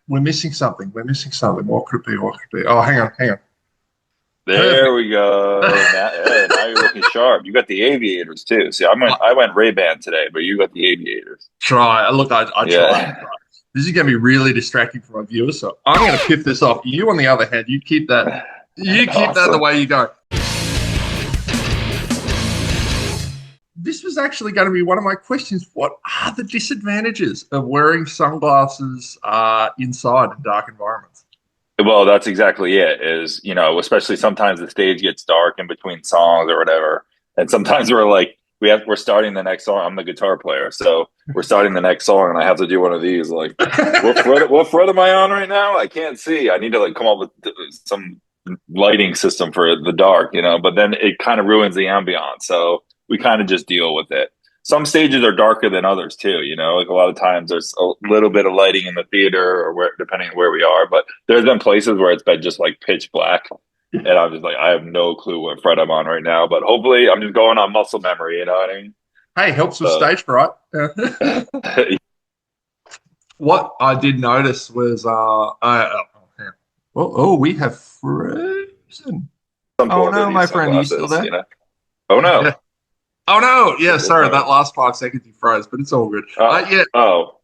we're missing something. We're missing something. What could it be? What could it be? Oh, hang on, hang on. There Perfect. we go. Now, hey, now you're looking sharp. You got the aviators too. See, I went Ray-Ban today, but you got the aviators. Try. Look, I try. Yeah. This is going to be really distracting for my viewers, so I'm going to piff this off. You, on the other hand, you keep that. You keep that the Awesome. way you go. This was actually going to be one of my questions. What are the disadvantages of wearing sunglasses inside in dark environments? Well, that's exactly it. Is, especially sometimes the stage gets dark in between songs or whatever, and sometimes we're like, we're starting the next song. I'm the guitar player, so we're starting the next song, and I have to do one of these. Like, what fret am I on right now? I can't see. I need to like come up with some lighting system for the dark, But then it kind of ruins the ambiance, so we kind of just deal with it. Some stages are darker than others too, like a lot of times there's a little bit of lighting in the theater or depending on where we are, but there's been places where it's been just like pitch black, and I'm just like, I have no clue what fret I'm on right now, but hopefully I'm just going on muscle memory, you know what I mean? Hey, helps with So stage fright. What I did notice was, we have frozen. I'm Oh pulling through no, these my friend, are you still sunglasses, there? Oh Yeah. no. Oh no, yeah. What's Sorry, happening? that last 5 seconds you froze, but it's all good. Yeah. Oh,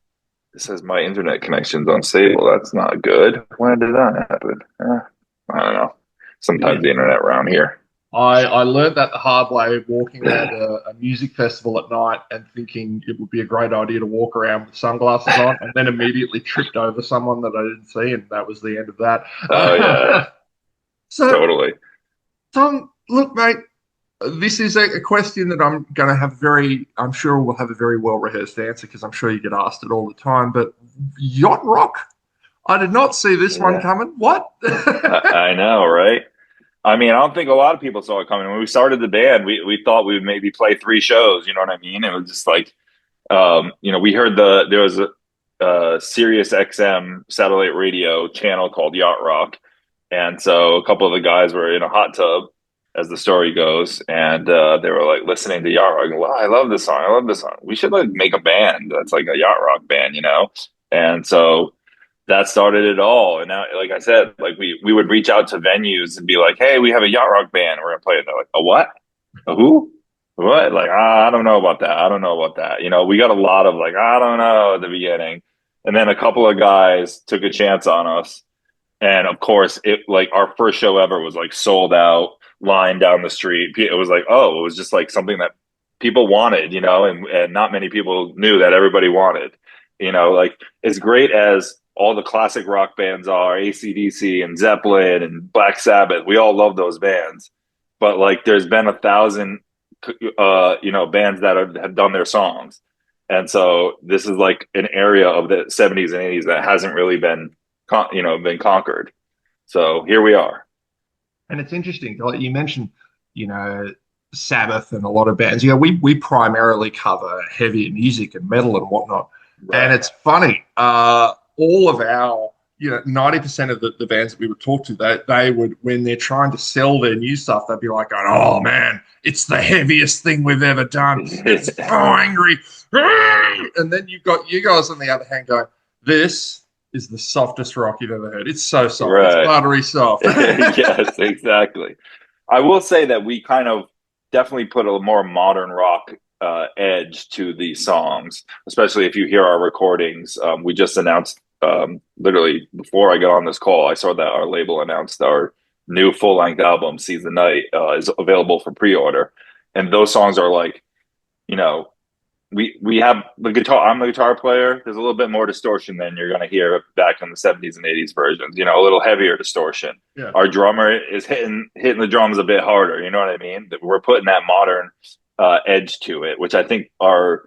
it says my internet connection's unstable. That's not good. When did that happen? I don't know. Yeah. Sometimes the internet around here. I learned that the hard way walking around a music festival at night and thinking it would be a great idea to walk around with sunglasses on, and then immediately tripped over someone that I didn't see, and that was the end of Oh yeah, that. So, totally. Tom, look, mate, this is a question that I'm going to have I'm sure we'll have a very well rehearsed answer because I'm sure you get asked it all the time. But yacht rock, I did not see this one Yeah, coming. What? I know, right? I mean, I don't think a lot of people saw it coming. When we started the band, we thought we would maybe play three shows. You know what I mean? It was just like, we heard there was a Sirius XM satellite radio channel called Yacht Rock, and so a couple of the guys were in a hot tub, as the story goes, and they were like listening to Yacht Rock. Wow, I love this song. I love this song. We should like make a band that's like a Yacht Rock band. And so that started it all. And now, like I said, like we would reach out to venues and be like, "Hey, we have a Yacht Rock band. We're gonna play it." They're like, "A what? A who? What?" Like, I don't know about that. I don't know about that. We got a lot of like, I don't know at the beginning, and then a couple of guys took a chance on us, and of course, it like our first show ever was like sold out, line down the street. It was like, oh, it was just like something that people wanted, and not many people knew that everybody wanted. Like as great as all the classic rock bands are, AC/DC and Zeppelin and Black Sabbath, we all love those bands. But like there's been 1,000 bands that have done their songs. And so this is like an area of the 70s and 80s that hasn't really been conquered. So here we are. And it's interesting, like you mentioned, you know, Sabbath and a lot of bands. We primarily cover heavy music and metal and whatnot. And Right. it's funny, all of our, 90% of the bands that we would talk to, they would, when they're trying to sell their new stuff, they'd be like, oh man, it's the heaviest thing we've ever done. It's so angry. And then you've got you guys on the other hand going, this is the softest rock you've ever heard. It's so soft. It's Right. buttery soft. Yes, exactly. I will say that we kind of definitely put a more modern rock edge to these songs, especially if you hear our recordings. We just announced, literally before I got on this call, I saw that our label announced our new full length album, Seize the Night, is available for pre order. And those songs are like, you know, we have the guitar. I'm the guitar player. There's a little bit more distortion than you're going to hear back in the 70s and 80s versions. A little heavier distortion. Yeah. Our drummer is hitting the drums a bit harder. You know what I mean? We're putting that modern edge to it, which I think our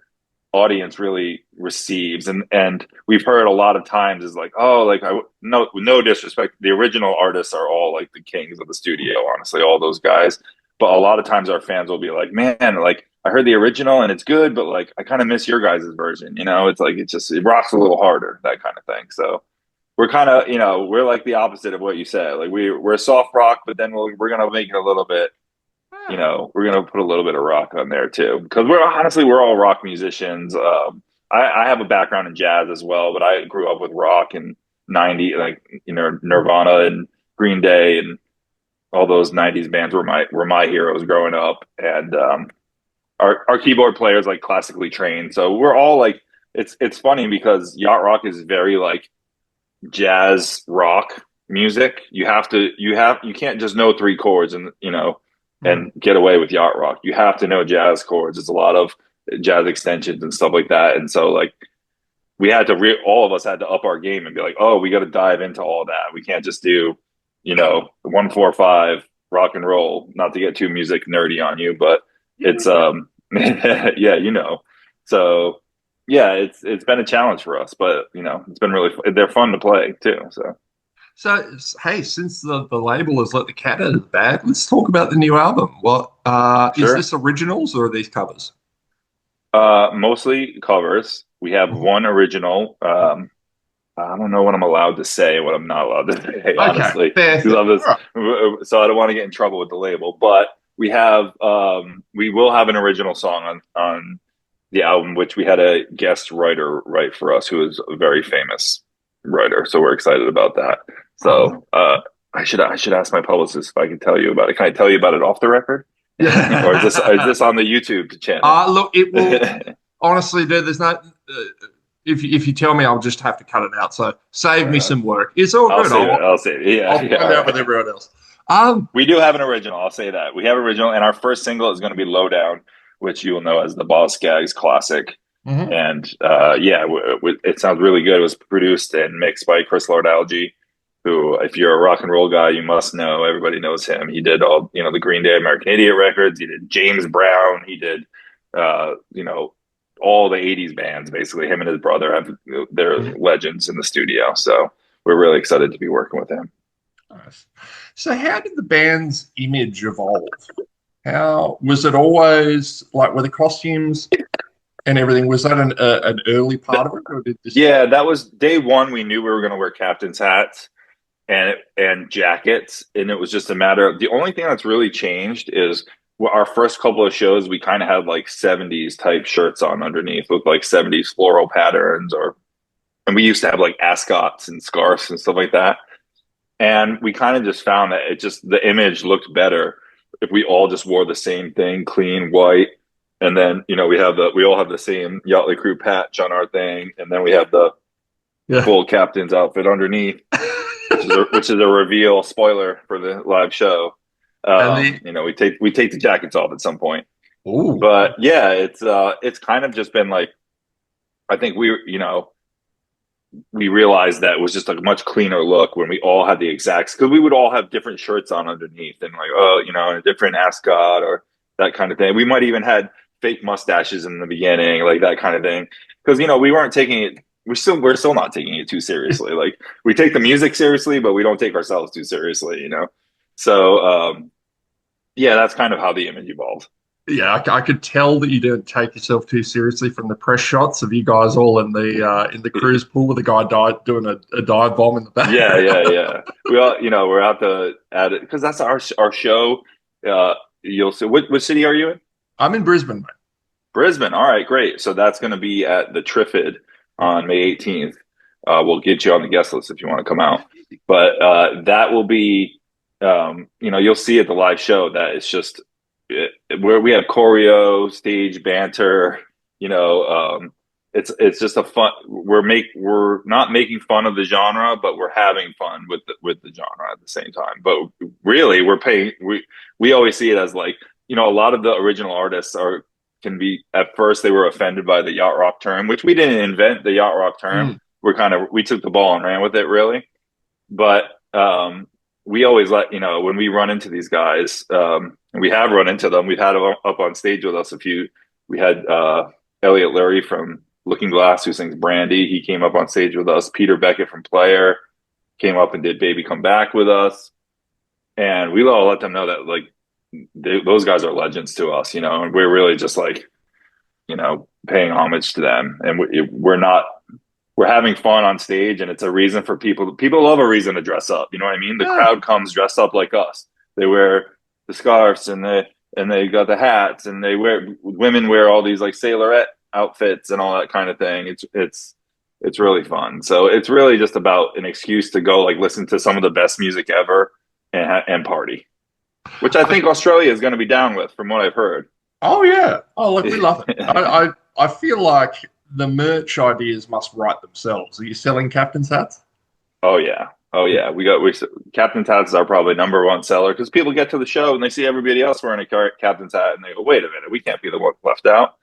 audience really receives. And we've heard a lot of times is like, oh, like no disrespect, the original artists are all like the kings of the studio. Honestly, all those guys. But a lot of times our fans will be like, man, like I heard the original and it's good, but like I kind of miss your guys' version. It's like it rocks a little harder, that kind of thing. So we're kind of, we're like the opposite of what you said. Like we're soft rock, but then we're gonna make it a little bit, we're gonna put a little bit of rock on there too. Because we're all rock musicians. I have a background in jazz as well, but I grew up with rock, and 90, like, you know, Nirvana and Green Day and all those 90s bands were my heroes growing up. And our keyboard player is like classically trained. So we're all like, it's funny because yacht rock is very like jazz rock music. You can't just know three chords and, you know, Mm. and get away with yacht rock. You have to know jazz chords. There's a lot of jazz extensions and stuff like that. And so like we had to all of us had to up our game and be like, oh, we got to dive into all that. We can't just do, you know, 1-4-5 rock and roll. Not to get too music nerdy on you, but it's yeah, you know. So yeah, it's been a challenge for us, but you know, it's been really they're fun to play too. So So, hey, since the label has let the cat out of the bag, let's talk about the new album. What is sure. this originals or are these covers? Mostly covers. We have one original. I don't know what I'm allowed to say, what I'm not allowed to say, Okay, honestly, fair, because fair. of this. All right. So I don't want to get in trouble with the label. But we will have an original song on the album, which we had a guest writer write for us, who is a very famous writer. So we're excited about that. Oh, So I should ask my publicist if I can tell you about it. Can I tell you about it off the record, or is yeah. this on the YouTube channel? Look, it will honestly, dude. There's no. If you tell me, I'll just have to cut it out. So save me some work. It's all I'll good. save it. I'll save it. Yeah, I'll yeah. find All out with right. everyone else. Um, We do have an original. I'll say that we have original, and our first single is going to be "Lowdown," which you will know as the Boss Gags classic. mhm. And yeah, it sounds really good. It was produced and mixed by Chris Lord-Alge, who, if you're a rock and roll guy, you must know. Everybody knows him. He did all, you know, the Green Day, American Idiot records. He did James Brown. He did, you know, all the '80s bands. Basically, him and his brother have they're Mhm. legends in the studio. So we're really excited to be working with him. Nice. So, how did the band's image evolve? How was it always like were the costumes and everything? Was that an early part of it, or did this? Yeah, that was day one. We knew we were going to wear captain's hats and jackets, and it was just a matter of the only thing that's really changed is our first couple of shows. We kind of had like '70s type shirts on underneath with like '70s floral patterns, and we used to have like ascots and scarves and stuff like that. And we kind of just found that it just the image looked better if we all just wore the same thing, clean white. And then, you know, we all have the same Yachtley Crew patch on our thing, and then we have the Yeah. full captain's outfit underneath, which is a reveal spoiler for the live show. And the You know, we take the jackets off at some point. oh, But yeah, it's kind of just been like I think you know, we realized that it was just a much cleaner look when we all had the exacts, because we would all have different shirts on underneath and like, oh, you know, a different ascot or that kind of thing. We might even had fake mustaches in the beginning, like that kind of thing. Because, you know, we weren't taking it, we're still not taking it too seriously. Like we take the music seriously, but we don't take ourselves too seriously, you know? So yeah, that's kind of how the image evolved. yeah, I could tell that you didn't take yourself too seriously from the press shots of you guys all in the cruise pool with the guy died doing a dive bomb in the Yeah, background. yeah, yeah. We all, you know, we're out to add it because that's our show. You'll see. Which city are you in? I'm in Brisbane, mate. Brisbane. All right, great. So that's going to be at the Triffid on May 18th. We'll get you on the guest list if you want to come out. But that will be, you know, you'll see at the live show that it's just where we have choreo, stage banter. You know, it's just a fun. We're not making fun of the genre, but we're having fun with the genre at the same time. But really, we're paying. We always see it as like, you know, a lot of the original artists are can be at first they were offended by the yacht rock term, which we didn't invent the yacht rock term. Mm. We took the ball and ran with it really. But we always let, you know, when we run into these guys, and we have run into them. We've had them up on stage with us a few. We had Elliot Lurie from Looking Glass, who sings Brandy. He came up on stage with us. Peter Beckett from Player came up and did Baby Come Back with us. And we all let them know that like those guys are legends to us, you know, and we're really just like, you know, paying homage to them. And we're not, we're having fun on stage, and it's a reason for people love a reason to dress up. You know what I mean? The Yeah. crowd comes dressed up like us. They wear the scarves and they got the hats, and women wear all these like sailorette outfits and all that kind of thing. It's really fun. So it's really just about an excuse to go like listen to some of the best music ever and party, which I think Australia is going to be down with, from what I've heard. Oh yeah. Oh look, we love it. I feel like the merch ideas must write themselves. Are you selling captain's hats? Oh yeah. Oh yeah. We Captain's hats are probably number one seller because people get to the show and they see everybody else wearing a captain's hat and they go, wait a minute, we can't be the one left out.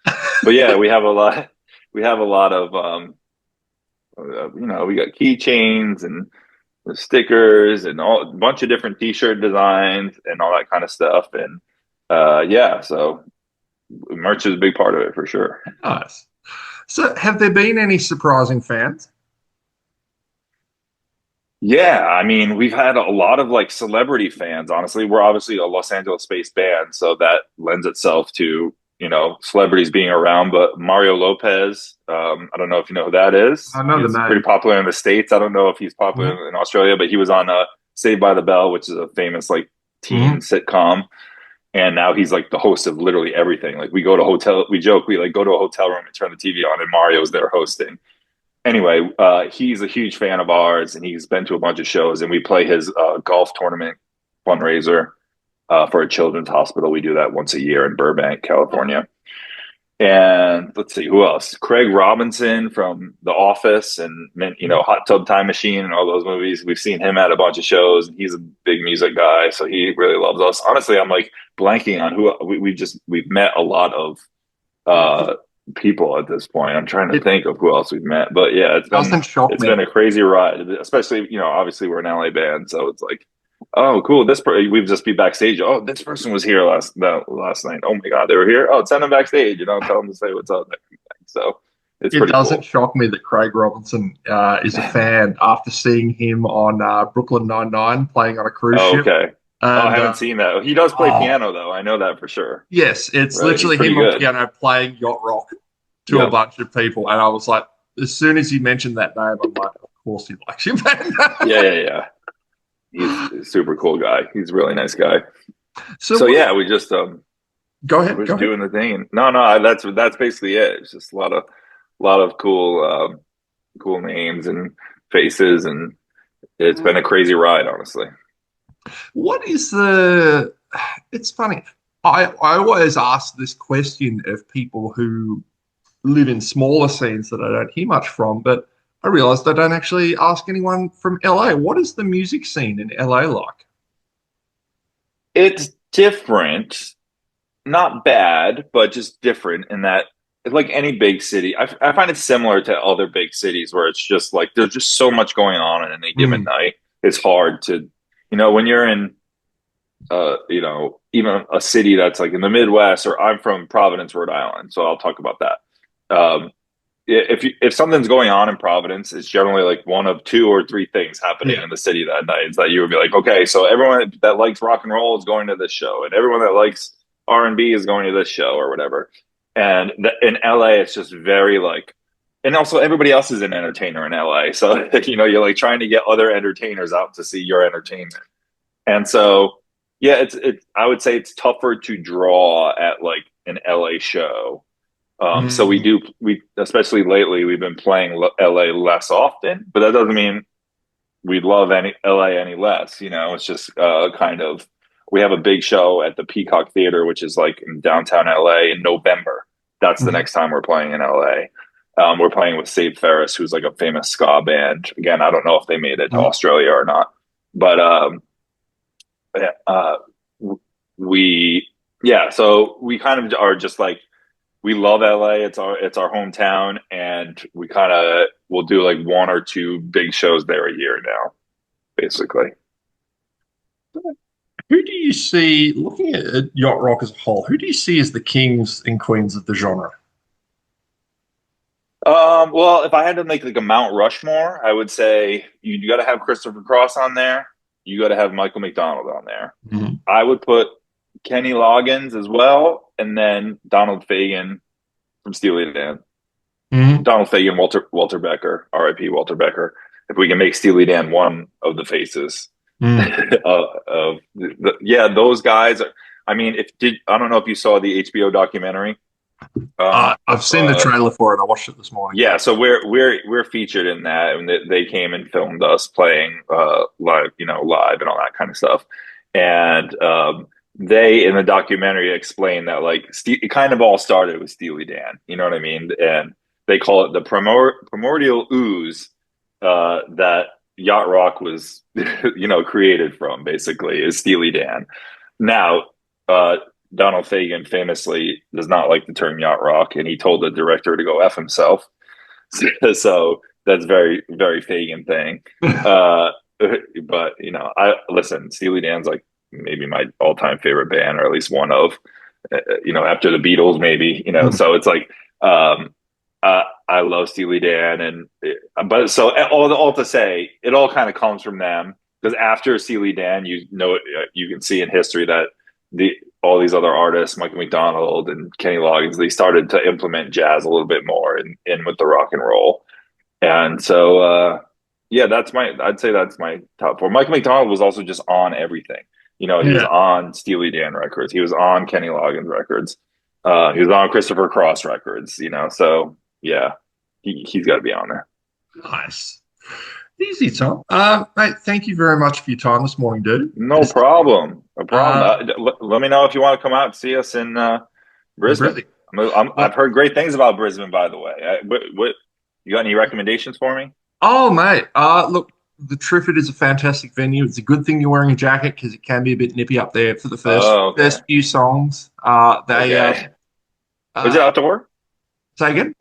But yeah, we have a lot. We have a lot of we got keychains and stickers and all a bunch of different T-shirt designs and all that kind of stuff. And yeah, so merch is a big part of it for sure. Nice. So, have there been any surprising fans? Yeah, I mean, we've had a lot of like celebrity fans. Honestly, we're obviously a Los Angeles-based band, so that lends itself to celebrities being around. But Mario Lopez, I don't know if you know who that is. I know the He's pretty name. popular in the States. I don't know if he's Mhm. popular in Australia, but he was on Saved by the Bell, which is a famous like teen Mhm. sitcom. And now he's like the host of literally everything. Like we joke, we like go to a hotel room and turn the TV on, and Mario's there hosting. Anyway, he's a huge fan of ours, and he's been to a bunch of shows. And we play his golf tournament fundraiser for a children's hospital. We do that once a year in Burbank, California. And let's see who else. Craig Robinson from The Office and Hot Tub Time Machine and all those movies. We've seen him at a bunch of shows. He's a big music guy, so he really loves us. Honestly, I'm like blanking on who we've met a lot of uh, people at this point. I'm trying to It think of who else we've met, but yeah, doesn't shock it's me. been a crazy ride. Especially obviously we're an LA band, so it's like, oh, cool. We've just be backstage. Oh, this person was here last night. Oh my god, they were here. Oh, send them backstage. Tell them to say what's up. So it's It pretty doesn't cool. shock me that Craig Robinson is a fan after seeing him on Brooklyn Nine-Nine playing on a cruise Oh, ship. okay. Oh, I And haven't seen that. He does play oh, piano though. I know that for sure. yes, it's Right? He's literally pretty him on good. piano playing yacht rock to a Yep. bunch of people. And I was like, as soon as he mentioned that name, I'm like, of course he likes you, man. Yeah, yeah, yeah. He's a super cool guy. He's a really nice guy. So So what? yeah, we just Go ahead. we're Go just ahead. doing the thing. And no, that's basically it. It's just a lot of cool cool names and faces, and it's been a crazy ride, honestly. What is the? It's funny. I always ask this question of people who live in smaller scenes that I don't hear much from, but I realized I don't actually ask anyone from LA. What is the music scene in LA like? It's different, not bad, but just different in that, like any big city, I find it similar to other big cities where it's just like there's just so much going on in any given Mm, night. It's hard to, when you're in, even a city that's like in the Midwest, or I'm from Providence, Rhode Island, so I'll talk about that. If something's going on in Providence, it's generally like one of two or three things happening yeah. in the city that night. It's that you would be like, okay, so everyone that likes rock and roll is going to this show, and everyone that likes R&B is going to this show or whatever. And in LA, it's just very like, and also everybody else is an entertainer in LA, so you're like trying to get other entertainers out to see your entertainment, and so yeah, it's I would say it's tougher to draw at like an LA show. So Mm, we especially lately we've been playing LA less often, but that doesn't mean we love any LA any less. It's just kind of, we have a big show at the Peacock Theater, which is like in downtown LA in November. That's the mhm, next time we're playing in LA. We're playing with Save Ferris, who's like a famous ska band. Again, I don't know if they made it to mhm. Australia or not, but uh, we yeah. So we kind of are just like, we love LA. It's our hometown, and we kind of will do like one or two big shows there a year now, basically. Who do you see, looking at yacht rock as a whole, who do you see as the kings and queens of the genre? Well, if I had to make like a Mount Rushmore, I would say you got to have Christopher Cross on there. You got to have Michael McDonald on there. Mhm. I would put Kenny Loggins as well, and then Donald Fagen from Steely Dan. Mhm. Donald Fagen, Walter Becker, R.I.P. Walter Becker. If we can make Steely Dan one of the faces Mm. of yeah, those guys. I mean, I don't know if you saw the HBO documentary. I've seen the trailer for it. I watched it this morning. Yeah, so we're featured in that, and they came and filmed us playing live, live and all that kind of stuff. And they in the documentary explain that like it kind of all started with Steely Dan, you know what I mean? And they call it the primordial ooze that yacht rock was, created from. Basically, is Steely Dan. Now, Donald Fagen famously does not like the term yacht rock, and he told the director to go F himself. So that's very, very Fagen thing. But I listen, Steely Dan's like maybe my all-time favorite band, or at least one of, after the Beatles, maybe, so it's like, I love Steely Dan. But so all to say, it all kind of comes from them, because after Steely Dan, you can see in history that all these other artists, Michael McDonald and Kenny Loggins, they started to implement jazz a little bit more in with the rock and roll. And so, yeah, I'd say that's my top four. Michael McDonald was also just on everything. He was on Steely Dan records. He was on Kenny Loggins records. He was on Christopher Cross records, so yeah, he's got to be on there. Nice. Easy, Tom. Mate, thank you very much for your time this morning, dude. No problem. No problem. Let me know if you want to come out and see us in Brisbane. I've heard great things about Brisbane, by the way. What you got any recommendations for me? Oh, mate. Look, the Triffid is a fantastic venue. It's a good thing you're wearing a jacket, because it can be a bit nippy up there for the first few songs. Is it outdoor? Say again?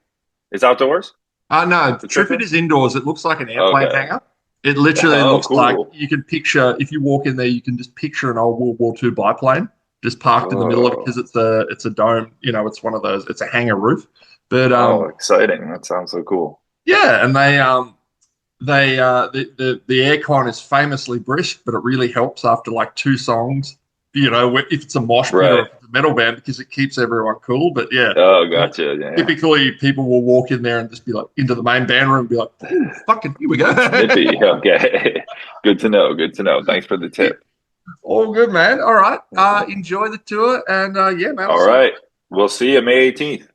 It's outdoors? No, the Triffid is indoors. It looks like an airplane hangar. It literally looks like, you can picture, if you walk in there, you can just picture an old World War II biplane just parked in the middle of it, because it's a dome. It's one of those. It's a hangar roof. But exciting! That sounds so cool. Yeah, and the aircon is famously brisk, but it really helps after like two songs. If it's a mosh pit or a metal band, because it keeps everyone cool. But yeah. Oh, gotcha. Yeah. Typically, people will walk in there and just be like, into the main band room and be like, fucking, here we go. Okay. Good to know. Good to know. Thanks for the tip. All good, man. All right. Enjoy the tour. And yeah, man. All right. We'll see you May 18th.